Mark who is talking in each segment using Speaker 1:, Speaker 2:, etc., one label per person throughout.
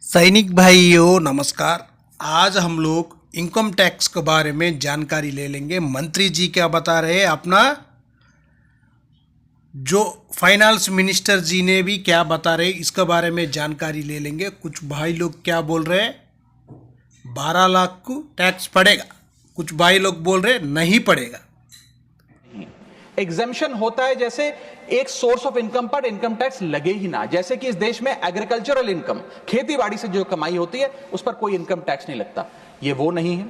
Speaker 1: सैनिक भाइयों नमस्कार। आज हम लोग इनकम टैक्स के बारे में जानकारी ले लेंगे। मंत्री जी क्या बता रहे हैं, अपना जो फाइनेंस मिनिस्टर जी ने भी क्या बता रहे हैं, इसके बारे में जानकारी ले लेंगे। कुछ भाई लोग क्या बोल रहे हैं, 12 लाख को टैक्स पड़ेगा, कुछ भाई लोग बोल रहे हैं नहीं पड़ेगा।
Speaker 2: एग्जेम्पशन होता है जैसे एक सोर्स ऑफ इनकम पर इनकम टैक्स लगे ही ना, जैसे कि इस देश में एग्रीकल्चरल इनकम, खेती बाड़ी से जो कमाई होती है उस पर कोई इनकम टैक्स नहीं लगता। ये वो नहीं है।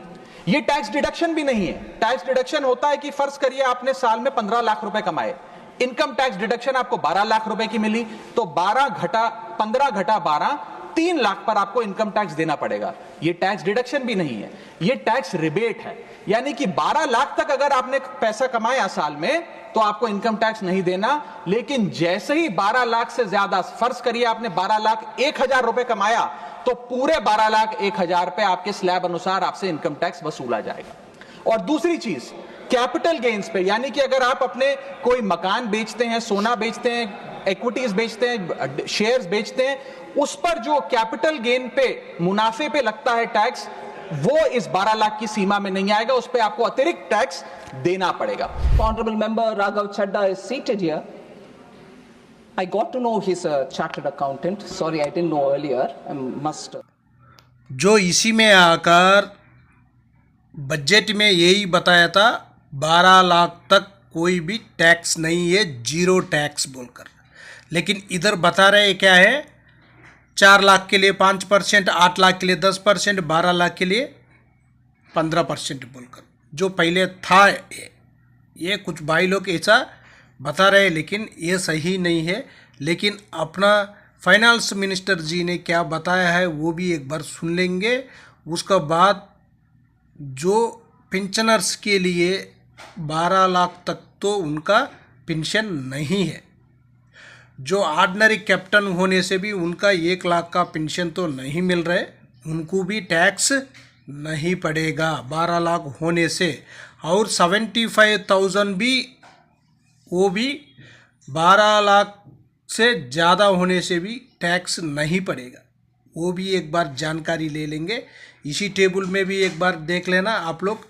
Speaker 2: ये टैक्स डिडक्शन भी नहीं है। टैक्स डिडक्शन होता है कि फर्ज करिए आपने साल में 15 लाख रुपए कमाए, इनकम टैक्स डिडक्शन आपको 12 लाख रुपए की मिली, तो 15 घटा 12 3 लाख पर आपको इनकम टैक्स देना पड़ेगा। ये टैक्स डिडक्शन भी नहीं है, ये टैक्स रिबेट है। यानी कि 12 लाख तक अगर आपने पैसा कमाया साल में तो आपको इनकम टैक्स नहीं देना, लेकिन जैसे ही 12 लाख से ज्यादा, फर्ज करिए आपने 12 लाख 1,000 रुपए कमाया, तो पूरे 12 लाख 1,000 पे आपके स्लैब अनुसार आपसे इनकम टैक्स वसूला जाएगा। और दूसरी चीज, कैपिटल गेन्स पे, यानी कि अगर आप अपने कोई मकान बेचते हैं, सोना बेचते हैं, इक्विटीज बेचते हैं, शेयर्स बेचते हैं, उस पर जो कैपिटल गेन पे, मुनाफे पे लगता है टैक्स, वो इस 12 लाख की सीमा में नहीं आएगा, उस पे आपको अतिरिक्त टैक्स देना पड़ेगा।
Speaker 3: Honorable Member Raghav Chadda is seated here. I got to know he's a chartered accountant. Sorry, I didn't know earlier. I must.
Speaker 1: जो इसी में आकर बजट में यही बताया था, 12 लाख तक कोई भी टैक्स नहीं है, जीरो टैक्स बोलकर। लेकिन इधर बता रहे क्या है, 4 लाख के लिए 5%, 8 लाख के लिए 10%, 12 लाख के लिए 15% बोलकर। जो पहले था ये कुछ भाई लोग ऐसा बता रहे हैं, लेकिन ये सही नहीं है। लेकिन अपना फाइनेंस मिनिस्टर जी ने क्या बताया है वो भी एक बार सुन लेंगे। उसके बाद जो पेंशनर्स के लिए 12 लाख तक तो उनका पेंशन नहीं है, जो ऑर्डिनरी कैप्टन होने से भी उनका 1 लाख का पेंशन तो नहीं मिल रहा है, उनको भी टैक्स नहीं पड़ेगा 12 लाख होने से। और 75,000 भी, वो भी 12 लाख से ज़्यादा होने से भी टैक्स नहीं पड़ेगा। वो भी एक बार जानकारी ले लेंगे। इसी टेबल में भी एक बार देख लेना आप लोग।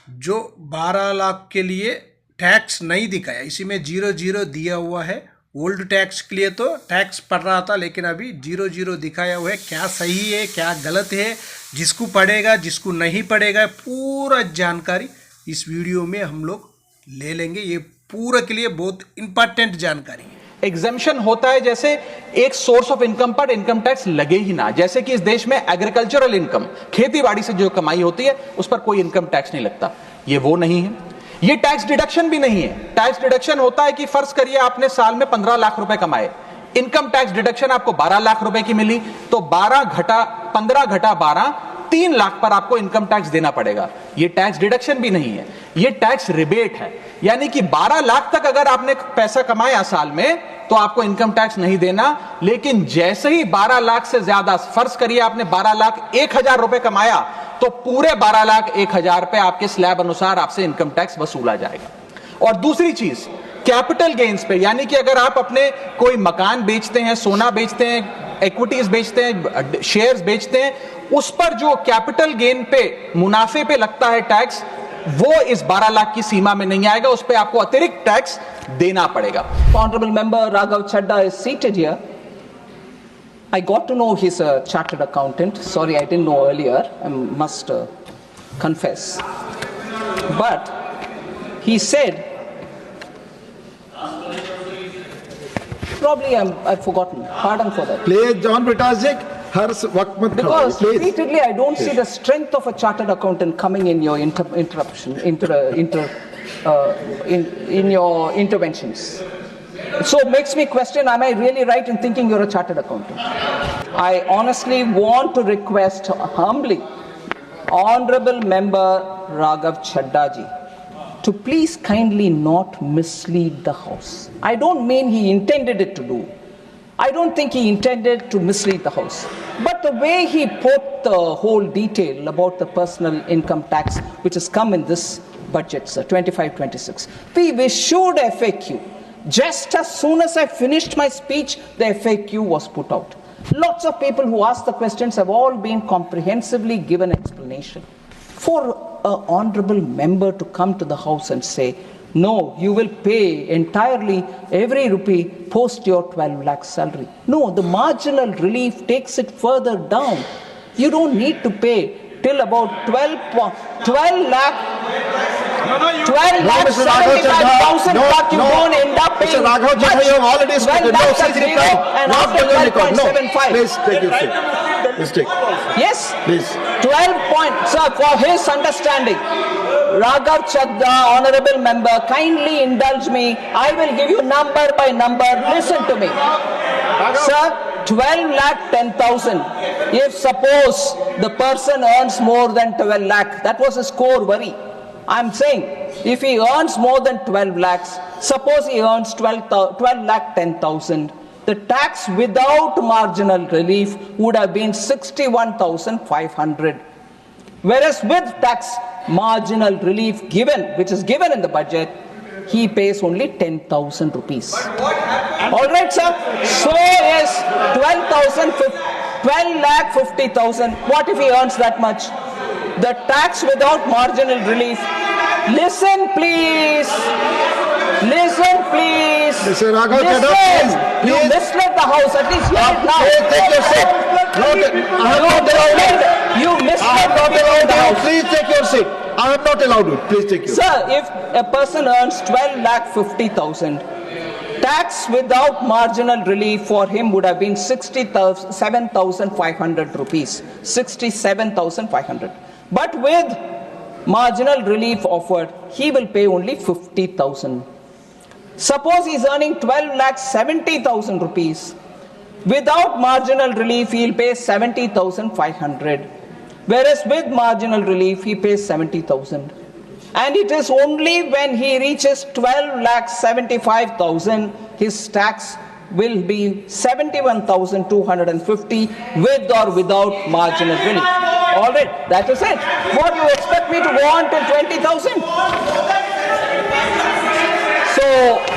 Speaker 1: जो 12 लाख के लिए टैक्स नहीं दिखाया, इसी में 0 दिया हुआ है। ओल्ड टैक्स के लिए तो टैक्स पड़ रहा था, लेकिन अभी 0 दिखाया हुआ है। क्या सही है क्या गलत है, जिसको पड़ेगा जिसको नहीं पड़ेगा, पूरा जानकारी इस वीडियो में हम लोग ले लेंगे। ये पूरा के लिए बहुत इंपॉर्टेंट जानकारी है।
Speaker 2: एग्जेम्पशन होता है जैसे एक सोर्स ऑफ इनकम पर इनकम टैक्स लगे ही ना, जैसे कि इस देश में एग्रीकल्चरल इनकम, खेती बाड़ी से जो कमाई होती है उस पर कोई इनकम टैक्स नहीं लगता। ये वो नहीं है। ये टैक्स डिडक्शन भी नहीं है। टैक्स डिडक्शन होता है कि फर्ज करिए आपने साल में 15 लाख रुपए कमाए, इनकम टैक्स डिडक्शन आपको 12 लाख रुपए की मिली, तो 15 घटा 12 3 लाख पर आपको इनकम टैक्स देना पड़ेगा। ये टैक्स डिडक्शन भी नहीं है, ये टैक्स रिबेट है। यानी कि 12 लाख तक अगर आपने पैसा कमाया साल में तो आपको इनकम टैक्स नहीं देना, लेकिन जैसे ही 12 लाख से ज्यादा, फर्ज करिए आपने 12 लाख 1,000 रुपए कमाया, तो पूरे 12 लाख 1,000 पे आपके स्लैब अनुसार आपसे इनकम टैक्स वसूला जाएगा। और दूसरी चीज, कैपिटल गेन्स पे, यानी कि अगर आप अपने कोई मकान बेचते हैं, सोना बेचते हैं, इक्विटीज बेचते हैं, शेयर्स बेचते हैं, उस पर जो कैपिटल गेन पे, मुनाफे पे लगता है टैक्स, वो इस 12 लाख की सीमा में नहीं आएगा, उस पे आपको अतिरिक्त टैक्स देना पड़ेगा।
Speaker 3: Honorable Member Raghav Chadda is seated here. I got to know he's a chartered accountant. Sorry, I didn't know earlier. I must confess. But he said, probably I've forgotten. Pardon for that.
Speaker 4: Please John ब्रिटाजिक हर वक्त मत
Speaker 3: Because
Speaker 4: please.
Speaker 3: repeatedly I don't see the strength of a chartered accountant coming in your in your interventions. So it makes me question, am I really right in thinking you're a chartered accountant? I honestly want to request humbly Honorable Member Raghav Chadda ji to please kindly not mislead the House. I don't mean he intended it to do. I don't think he intended to mislead the House. But the way he put the whole detail about the personal income tax, which has come in this budget, sir, 25-26, we issued FAQ. Just as soon as I finished my speech, the FAQ was put out. Lots of people who asked the questions have all been comprehensively given explanation. For an honorable member to come to the house and say, no, you will pay entirely every rupee post your 12 lakh salary. No, the marginal relief takes it further down. You don't need to pay till about 12 lakh. 12 lakh 75,000, but you don't end up paying
Speaker 4: Mr. Raghav Chadha, you have already spoken. No such reply.
Speaker 3: and
Speaker 4: Not
Speaker 3: after
Speaker 4: for your record. No,
Speaker 3: 12.75.
Speaker 4: please take your seat. Please take.
Speaker 3: Yes,
Speaker 4: Please.
Speaker 3: 12 points. Sir, for his understanding, Raghav Chadha, honorable member, kindly indulge me. I will give you number by number. Listen to me. Sir, 12 lakh 10,000. If suppose the person earns more than 12 lakh, that was his core worry. I'm saying, if he earns more than 12 lakhs, suppose he earns 12 lakh 10,000, the tax without marginal relief would have been 61,500. Whereas with tax marginal relief given, which is given in the budget, he pays only 10,000 rupees. All right, sir. So yes, 12 lakh 50,000. What if he earns that much? The tax without marginal relief. Listen, please. Listen, please.
Speaker 4: Mr. Raghav Chadha,
Speaker 3: Listen.
Speaker 4: please.
Speaker 3: You misled the house. At least hear it now.
Speaker 4: Please take your seat.
Speaker 3: You misled the house.
Speaker 4: Please take your seat. I am not allowed it. Please take your seat.
Speaker 3: Sir, if a person earns 12 lakh 50,000, tax without marginal relief for him would have been 67,500 rupees. 67,500. But with marginal relief offered, he will pay only 50,000. Suppose he is earning 12 lakh 70,000 rupees. Without marginal relief, he will pay 70,500. Whereas with marginal relief, he pays 70,000. And it is only when he reaches 12 lakh 75,000, his tax will be 71,250 with or without marginal relief. All right, that is it. What do you expect me to go on to 20,000? So,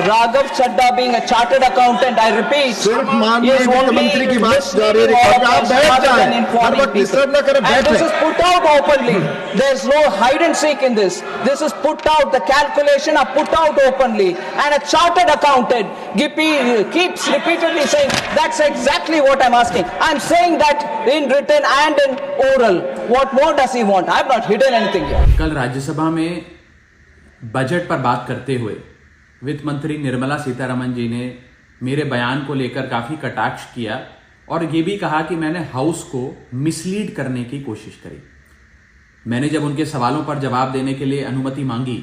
Speaker 3: Raghav Chadha being a chartered accountant, I repeat,
Speaker 4: सिर्फ माननीय
Speaker 3: is
Speaker 4: वित्त
Speaker 3: only
Speaker 4: मंत्री की बात जारी
Speaker 3: misleading
Speaker 4: रखिए।
Speaker 3: all
Speaker 4: आप
Speaker 3: of us
Speaker 4: बैठ
Speaker 3: rather
Speaker 4: जाएं।
Speaker 3: than
Speaker 4: हर
Speaker 3: informing
Speaker 4: वक्त
Speaker 3: people.
Speaker 4: disturb ना करें,
Speaker 3: And
Speaker 4: बैठ
Speaker 3: this
Speaker 4: जाएं।
Speaker 3: is put out openly. There's no hide and seek in this. This is put out, the calculation are put out openly. And a chartered accountant keeps repeatedly saying, that's exactly what I'm asking. I'm saying that in written and in oral. What more does he want? I've not hidden anything here.
Speaker 5: कल राज्यसभा में budget पर बात करते हुए वित्त मंत्री निर्मला सीतारमण जी ने मेरे बयान को लेकर काफी कटाक्ष किया और ये भी कहा कि मैंने हाउस को मिसलीड करने की कोशिश करी। मैंने जब उनके सवालों पर जवाब देने के लिए अनुमति मांगी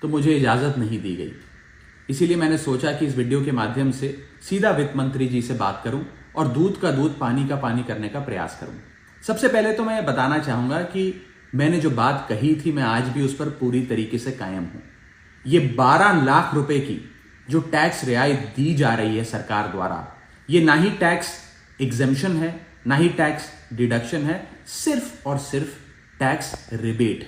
Speaker 5: तो मुझे इजाजत नहीं दी गई। इसीलिए मैंने सोचा कि इस वीडियो के माध्यम से सीधा वित्त मंत्री जी से बात करूं और दूध का दूध पानी का पानी करने का प्रयास करूं। सबसे पहले तो मैं बताना चाहूंगा कि मैंने जो बात कही थी मैं आज भी उस पर पूरी तरीके से कायम हूं। ये 12 लाख रुपए की जो टैक्स रियायत दी जा रही है सरकार द्वारा, ये ना ही टैक्स एग्जेम्पशन है ना ही टैक्स डिडक्शन है, सिर्फ और सिर्फ टैक्स रिबेट।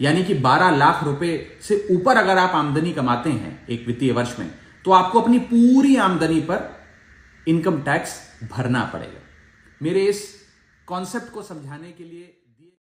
Speaker 5: यानी कि 12 लाख रुपए से ऊपर अगर आप आमदनी कमाते हैं एक वित्तीय वर्ष में तो आपको अपनी पूरी आमदनी पर इनकम टैक्स भरना पड़ेगा। मेरे इस कॉन्सेप्ट को समझाने के लिए